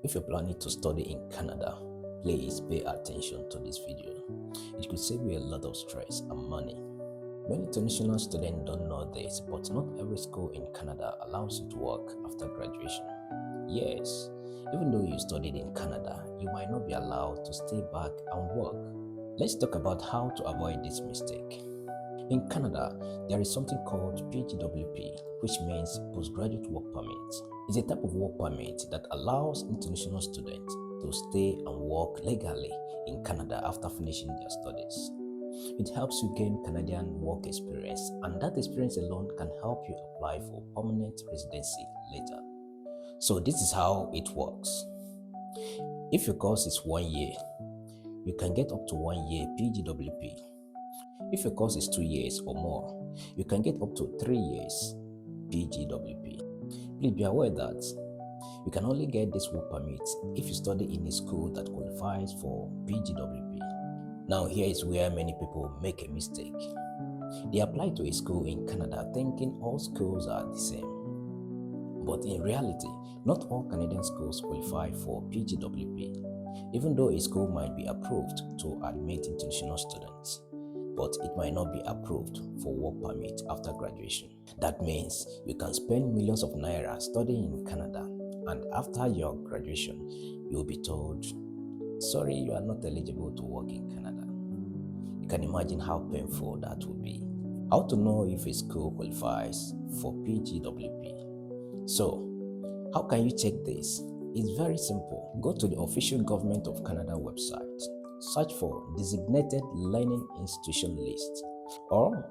If you're planning to study in Canada, please pay attention to this video. It could save you a lot of stress and money. Many international students don't know this, but not every school in Canada allows you to work after graduation. Yes, even though you studied in Canada, you might not be allowed to stay back and work. Let's talk about how to avoid this mistake. In Canada, there is something called PGWP, which means Postgraduate Work Permit. It's a type of work permit that allows international students to stay and work legally in Canada after finishing their studies. It helps you gain Canadian work experience, and that experience alone can help you apply for permanent residency later. So this is how it works. If your course is 1 year, you can get up to 1 year PGWP. If your course is 2 years or more, you can get up to 3 years PGWP. Please be aware that you can only get this work permit if you study in a school that qualifies for PGWP. Now here is where many people make a mistake. They apply to a school in Canada thinking all schools are the same. But in reality, not all Canadian schools qualify for PGWP, even though a school might be approved to admit international students, but it might not be approved for work permit after graduation. That means you can spend millions of naira studying in Canada, and after your graduation, you'll be told, sorry, you are not eligible to work in Canada. You can imagine how painful that would be. How to know if a school qualifies for PGWP? So, how can you check this? It's very simple. Go to the official Government of Canada website. Search for Designated Learning Institution List, or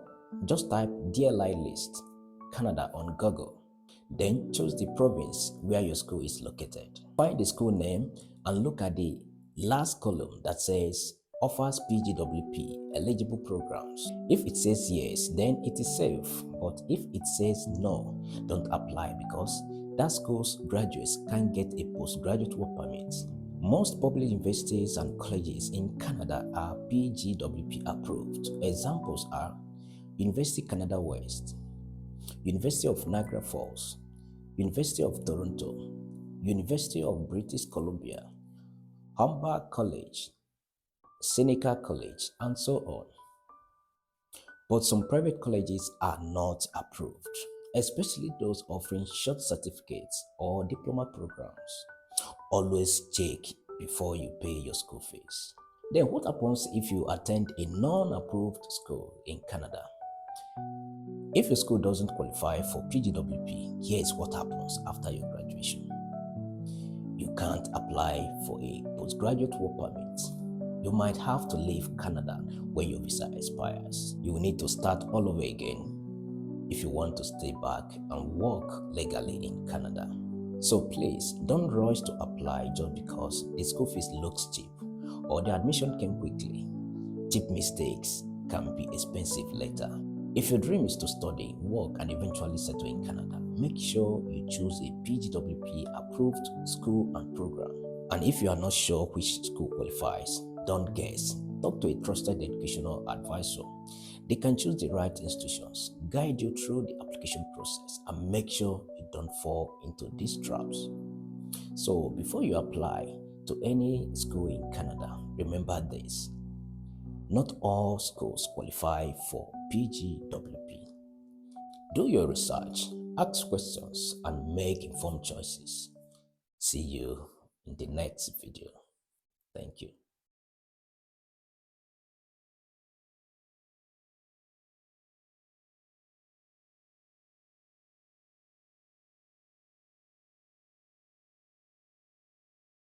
just type DLI list Canada on Google. Then choose the province where your school is located. Find the school name and look at the last column that says offers PGWP eligible programs. If it says yes, then it is safe, but if it says no, don't apply because that school's graduates can't get a postgraduate work permit. Most public universities and colleges in Canada are PGWP approved. Examples are University Canada West, University of Niagara Falls, University of Toronto, University of British Columbia, Humber College, Seneca College, and so on. But some private colleges are not approved, especially those offering short certificates or diploma programs. Always check before you pay your school fees. Then what happens if you attend a non-approved school in Canada? If your school doesn't qualify for PGWP, here's what happens after your graduation. You can't apply for a postgraduate work permit. You might have to leave Canada when your visa expires. You will need to start all over again if you want to stay back and work legally in Canada. So please don't rush to apply just because the school fees looks cheap or the admission came quickly. Cheap mistakes can be expensive later. If your dream is to study, work, and eventually settle in Canada, make sure you choose a PGWP approved school and program. And if you are not sure which school qualifies, don't guess. Talk to a trusted educational advisor. They can choose the right institutions, guide you through the application process, and make sure you don't fall into these traps. So before you apply to any school in Canada, remember this. Not all schools qualify for PGWP. Do your research, ask questions, and make informed choices. See you in the next video. Thank you.